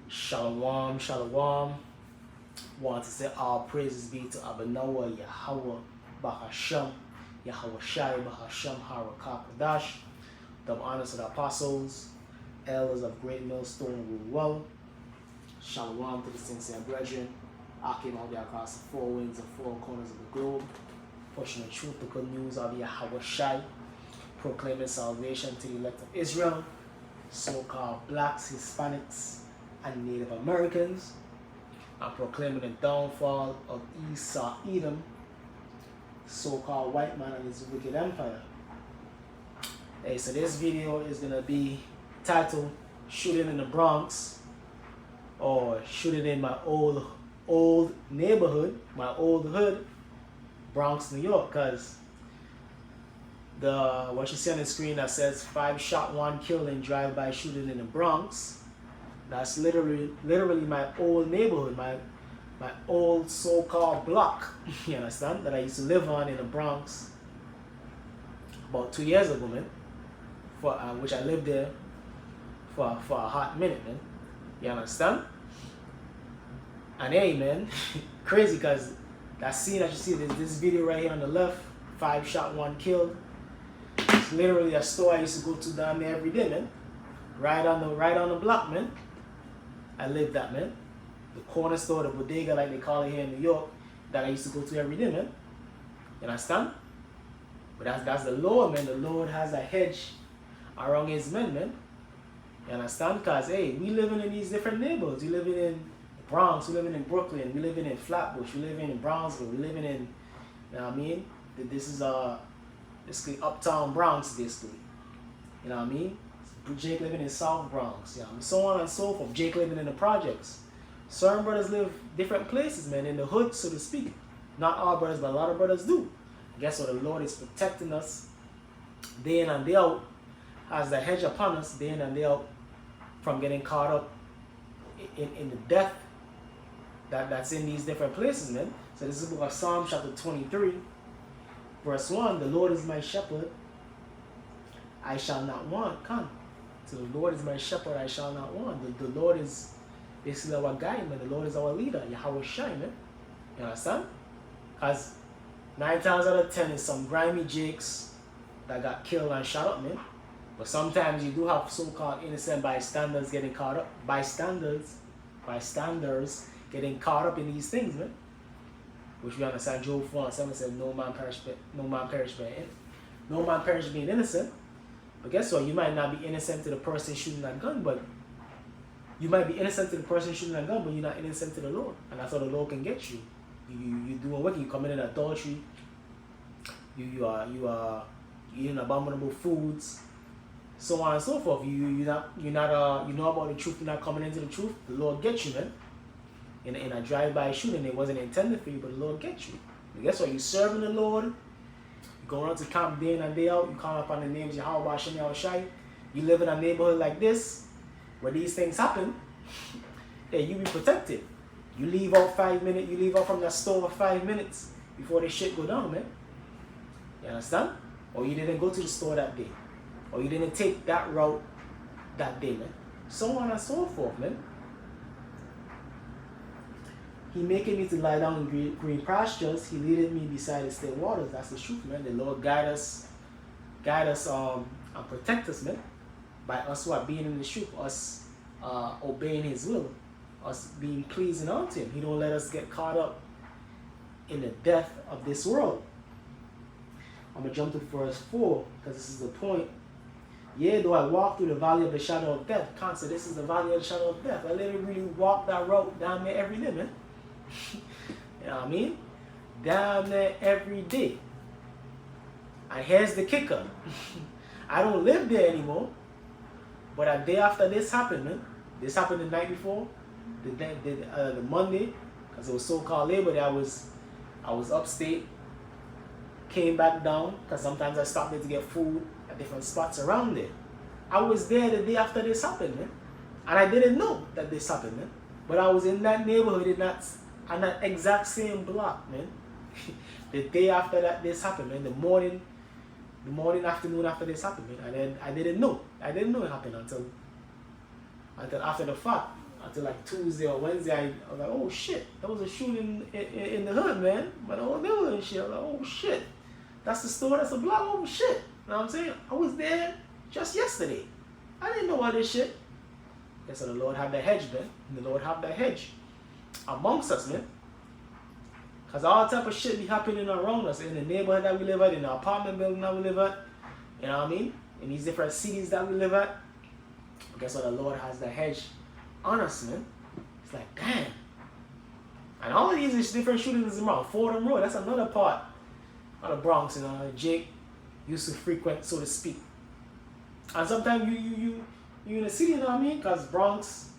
Shalom, shalom. Want to say all praises be to Abanawa, Yahweh, Bahasham, Yahweh Shai, Bahasham, Harakakadash. Double honors to the apostles, elders of Great Millstone rule well. Shalom to the sincere brethren. I came out there across the four winds and four corners of the globe, pushing the truth, the good news of Yahweh Shai, proclaiming salvation to the elect of Israel, so-called blacks, Hispanics, and Native Americans, and proclaiming the downfall of Esau Edom, so-called white man and his wicked empire. Hey, so this video is gonna be titled "Shooting in the Bronx," or "Shooting in my old neighborhood, my old hood, Bronx, New York." Cause what you see on the screen that says 5 shot, 1 killed in drive-by shooting in the Bronx. That's literally my old neighborhood, my old so-called block. You understand? That I used to live on in the Bronx about 2 years ago, man. For which I lived there for a hot minute, man. You understand? And hey, man, crazy, cause that scene that you see, this video right here on the left, 5 shot, 1 killed. It's literally a store I used to go to down there every day, man. Right on the block, man. I lived that, man. The corner store, the bodega, like they call it here in New York, that I used to go to every day, man. You understand? But that's the Lord, man. The Lord has a hedge around his men, man. You understand? Because, hey, we living in these different neighborhoods. We living in Bronx, we living in Brooklyn, we living in Flatbush, we living in Brownsville, we living in, you know what I mean? This is basically uptown Bronx, basically. You know what I mean? Jake living in South Bronx, yeah, so on and so forth. Jake living in the projects. Certain brothers live different places, man, in the hood, so to speak. Not all brothers, but a lot of brothers do. Guess what? The Lord is protecting us day in and day out, has the hedge upon us day in and day out from getting caught up in the death that's in these different places, man. So this is the book of Psalm chapter 23, verse 1. The Lord is my shepherd, I shall not want. Come. So the Lord is my shepherd, I shall not want. The Lord is basically our guide, man. The Lord is our leader, Yahweh Shai, man. You understand? Because 9 times out of 10 is some grimy jakes that got killed and shot up, man. But sometimes you do have so-called innocent bystanders getting caught up. Bystanders getting caught up in these things, man. Which we understand Job 4:7 said, no man perish being innocent. But guess what? You might not be innocent to the person shooting that gun, but you might be innocent to the person shooting that gun, but you're not innocent to the Lord. And that's how the Lord can get you. You doing wicked, you committing adultery, you are eating abominable foods, so on and so forth. You know about the truth, you're not coming into the truth, the Lord gets you, man. In a drive-by shooting, it wasn't intended for you, but the Lord gets you. And guess what? You serving the Lord. You go around to camp day in and day out. You call upon the names of Yahweh Hashem Yahweh Shai. You live in a neighborhood like this, where these things happen. Yeah, you be protected. You leave out 5 minutes. You leave out from that store for 5 minutes before the shit go down, man. You understand? Or you didn't go to the store that day, or you didn't take that route that day, man. So on and so forth, man. He making me to lie down in green pastures. He leadeth me beside the still waters. That's the truth, man. The Lord guide us, and protect us, man. By us what being in the truth, us obeying His will, us being pleasing unto Him. He don't let us get caught up in the death of this world. I'm gonna jump to verse 4 because this is the point. Yea, though I walk through the valley of the shadow of death. Consider this is the valley of the shadow of death. I literally walk that road down there every day, man. You know what I mean? Down there every day. And here's the kicker. I don't live there anymore. But a day after this happened, man. This happened the night before, the Monday, because it was so-called Labor Day. I was upstate, came back down, because sometimes I stopped there to get food at different spots around there. I was there the day after this happened, man. And I didn't know that this happened, man. But I was in that neighborhood on that exact same block, man. The day after that this happened, man. The morning, afternoon after this happened, man. And then I didn't know. I didn't know it happened until after the fact. until like Tuesday or Wednesday, I was like, oh shit, that was a shooting in the hood, man. But oh, neighborhood and shit. I was like, oh shit, that's the store, that's the block, oh shit. You know what I'm saying? I was there just yesterday. I didn't know all this shit. Guess so the Lord have that hedge, man. And the Lord have that hedge amongst us, man. Because all type of shit be happening around us, in the neighborhood that we live at, in the apartment building that we live at. You know what I mean? In these different cities that we live at. Guess what? The Lord has that hedge on us, man. It's like, damn. And all of these different shootings around Fordham Road, that's another part of the Bronx, you know, Jake used to frequent, so to speak. And sometimes you in the city, you know what I mean? Because Bronx,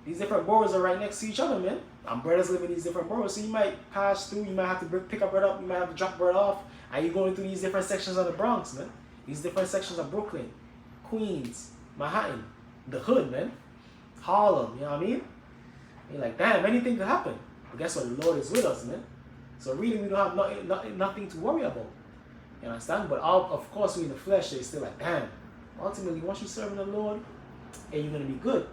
these different boroughs are right next to each other, man. And brothers live in these different boroughs, so you might pass through, you might have to pick up bread up, you might have to drop bread off, and you're going through these different sections of the Bronx, man. These different sections of Brooklyn, Queens, Manhattan, the hood, man. Harlem, you know what I mean? And you're like, damn, anything could happen. But guess what? The Lord is with us, man. So really, we don't have nothing to worry about. You understand? But of course, we in the flesh, they're still like, damn. Ultimately, once you're serving the Lord, and you're going to be good.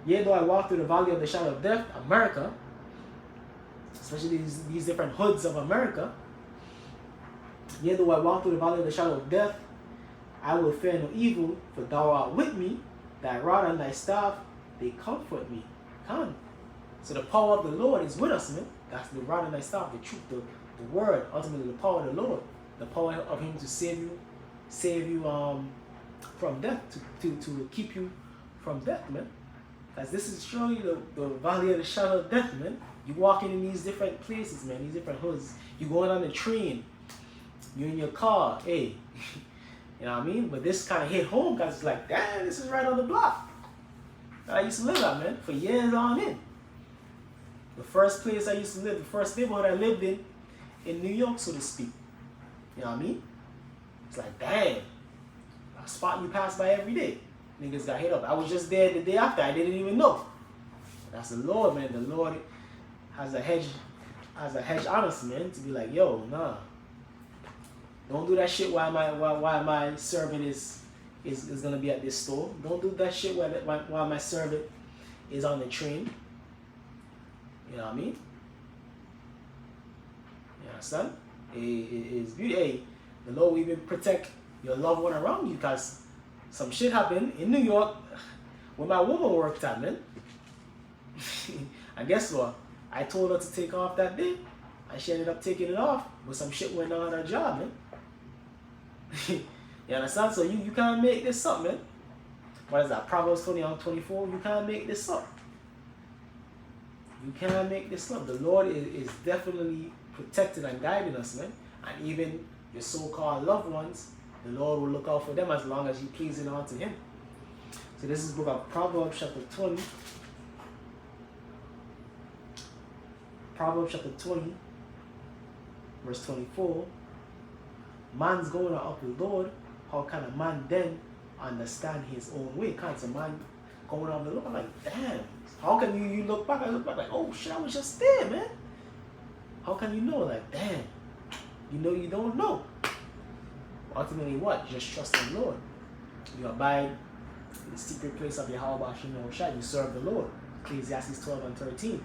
Yea, though I walk through the valley of the shadow of death, America, especially these different hoods of America, yea, though I walk through the valley of the shadow of death, I will fear no evil, for thou art with me, thy rod and thy staff, they comfort me. Come. So the power of the Lord is with us, man. That's the rod and thy staff, the truth, the word, ultimately the power of the Lord, the power of him to save you from death, to keep you from death, man. As this is showing you the valley of the shadow of death, man. You walking in these different places, man, these different hoods. You going on the train, you in your car, hey, you know what I mean? But this kind of hit home because it's like, damn, this is right on the block that I used to live at, man, for years on in. The first place I used to live, the first neighborhood I lived in New York, so to speak. You know what I mean? It's like, damn, a spot you pass by every day. Niggas got hit up. I was just there the day after. I didn't even know. That's the Lord, man. The Lord has a hedge on us, man, to be like, yo, nah. Don't do that shit while my servant is gonna be at this store. Don't do that shit while my servant is on the train. You know what I mean? You understand? It's beauty. Hey, the Lord will even protect your loved one around you, because some shit happened in New York where my woman worked at, man. And guess what? I told her to take off that day, and she ended up taking it off, but some shit went on her job, man. You understand? So you can't make this up, man. What is that? Proverbs 20:24. You can't make this up. You cannot make this up. The Lord is definitely protecting and guiding us, man. And even your so-called loved ones, the Lord will look out for them as long as you pleasing unto him. So this is the book of Proverbs chapter 20. Proverbs chapter 20, verse 24. Man's going up the Lord. How can a man then understand his own way? Can't a man going up the Lord? I'm like, damn. How can you look back? I look back like, oh shit, I was just there, man. How can you know? Like, damn. You know you don't know. Ultimately, what? You just trust in the Lord. You abide in the secret place of Yahweh Shai. You serve the Lord. Ecclesiastes 12:13.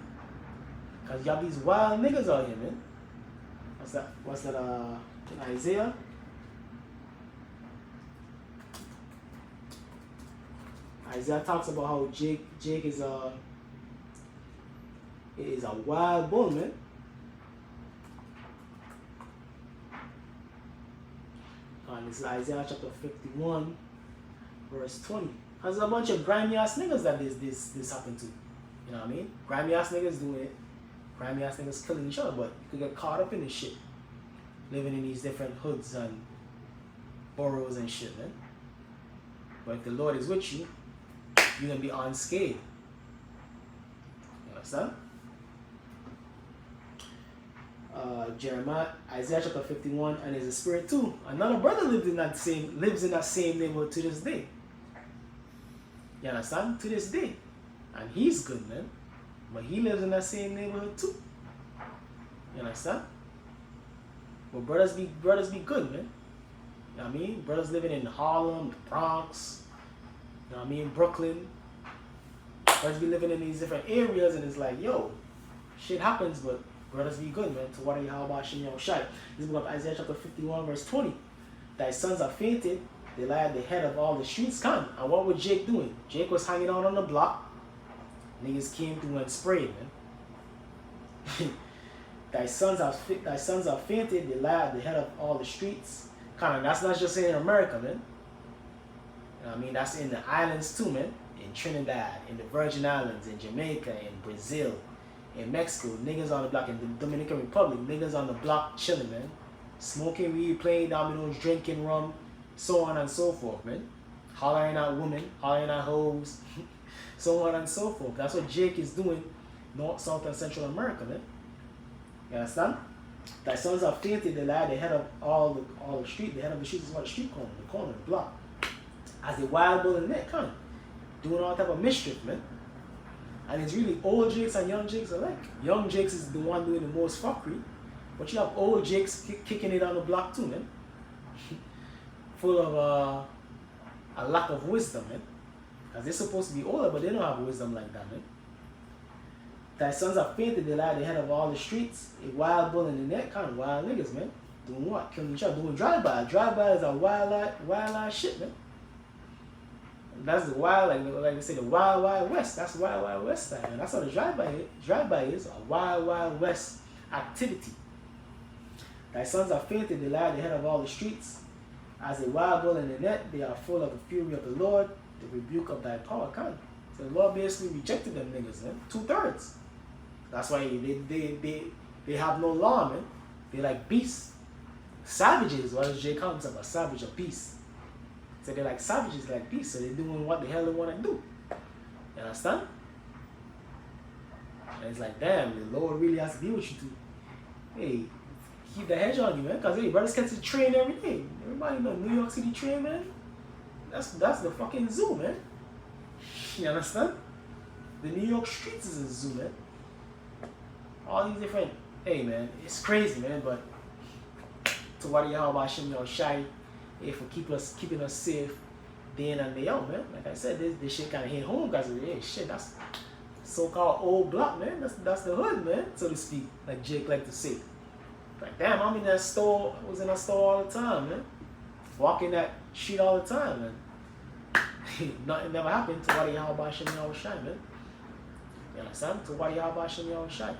Because you have these wild niggas out here, man. What's that in Isaiah? Isaiah talks about how Jake is a wild bull, man. And this is Isaiah chapter 51, verse 20. There's a bunch of grimy ass niggas that this happened to. You know what I mean? Grimy ass niggas doing it. Grimy ass niggas killing each other, but you could get caught up in this shit. Living in these different hoods and boroughs and shit, man. But if the Lord is with you, you're gonna be unscathed. You understand? Isaiah chapter 51, and there's a spirit too. Another brother lives in that same neighborhood to this day. You understand? To this day. And he's good, man. But he lives in that same neighborhood too. You understand? But brothers be good, man. You know what I mean? Brothers living in Harlem, the Bronx, you know what I mean, Brooklyn, Brothers be living in these different areas, and it's like, yo, shit happens, but brothers be good, man. To what are you, how about Shem Yahushai? This book of Isaiah chapter 51, verse 20. Thy sons are fainted, they lie at the head of all the streets come. And what was Jake doing? Jake was hanging out on the block. Niggas came through and sprayed, man. Thy sons are fainted, they lie at the head of all the streets. Kind of, that's not just in America, man. You know what I mean? That's in the islands too, man. In Trinidad, in the Virgin Islands, in Jamaica, in Brazil, in Mexico, niggas on the block, in the Dominican Republic, niggas on the block chilling, man. Smoking weed, playing dominoes, drinking rum, so on and so forth, man. Hollering at women, hollering at hoes, so on and so forth. That's what Jake is doing, North, South, and Central America, man. You understand? Thy sons are fainted, they lie at the head of all the street. The head of the street is what the street corner, the block. As a wild bull in that kind, doing all type of mischief, man. And it's really old Jakes and young Jakes alike. Young Jakes is the one doing the most fuckery, but you have old Jakes kicking it on the block too, man. Full of a lack of wisdom, man. Because they're supposed to be older, but they don't have wisdom like that, man. Thy sons are fainted, they lie at the head of all the streets. A wild bull in the net, kind of wild niggas, man. Doing what? Killing each other, doing drive-by. Drive-by is a wild ass shit, man. That's the wild, like they say, the wild, wild west. That's wild, wild west style, man. That's how the drive-by is, a wild, wild west activity. Thy sons are fainted, they lie at the head of all the streets. As a wild bull in the net, they are full of the fury of the Lord, the rebuke of thy power, kind. So the Lord basically rejected them niggas, man. 2/3. That's why they have no law, man. They're like beasts. Savages. What does Jay call himself? A savage, a beast. So they're like savages, like beasts. So they're doing what the hell they want to do. You understand? And it's like, damn, the Lord really has to deal with you to, hey, keep the hedge on you, man. Because, hey, brothers catch the train every day. Everybody know New York City train, man. That's the fucking zoo, man. You understand? The New York streets is a zoo, man. All these different, hey, man, it's crazy, man. But to what Yahweh Hashem Yahushai, for keeping us safe day in and day out, man. Like I said, this shit kind of hit home because hey, shit, that's so-called old block, man. That's the hood, man, so to speak. Like Jake like to say. Like, damn, I'm in that store. I was in that store all the time, man. Walking that street all the time, man. Nothing never happened to what Yahweh Hashem Yahushai, man. You understand? To what Yahweh Hashem Yahushai.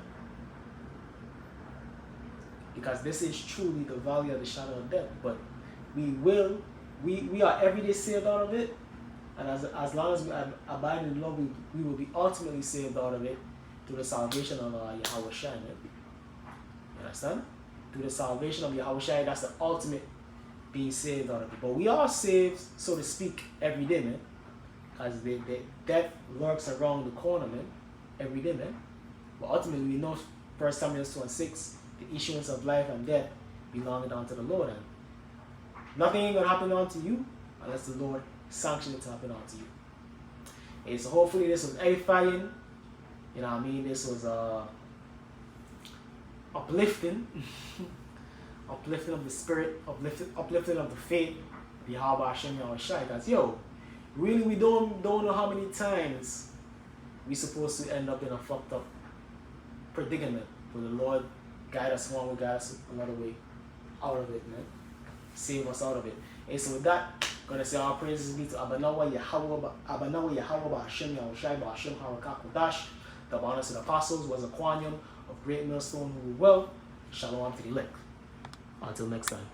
Because this is truly the valley of the shadow of death. But we are every day saved out of it. And as long as we abide in the Lord, we will be ultimately saved out of it through the salvation of Yahweh Shai, man. You understand? Through the salvation of Yahweh Shai, that's the ultimate being saved out of it. But we are saved, so to speak, every day, man. Because the death lurks around the corner, man. Every day, man. But ultimately, we know 1 Samuel 2:6, the issuance of life and death belonging unto the Lord. And nothing ain't going to happen unto you unless the Lord sanctions it to happen unto you. And so hopefully this was edifying. You know what I mean? This was uplifting. Uplifting of the spirit, uplifting of the faith, the Yahweh Hashem Yahushai. Because yo, really we don't know how many times we supposed to end up in a fucked up predicament. But the Lord guide us one way, guide us another way out of it, man. Save us out of it. And so with that, I'm gonna say our praises be to Abanawa Yahweh Hashem Yahushai Ba'Hashem Harakah Kodash. The bonus of the apostles was a quanium of great millstone who will. Shalom to the elect. Until next time.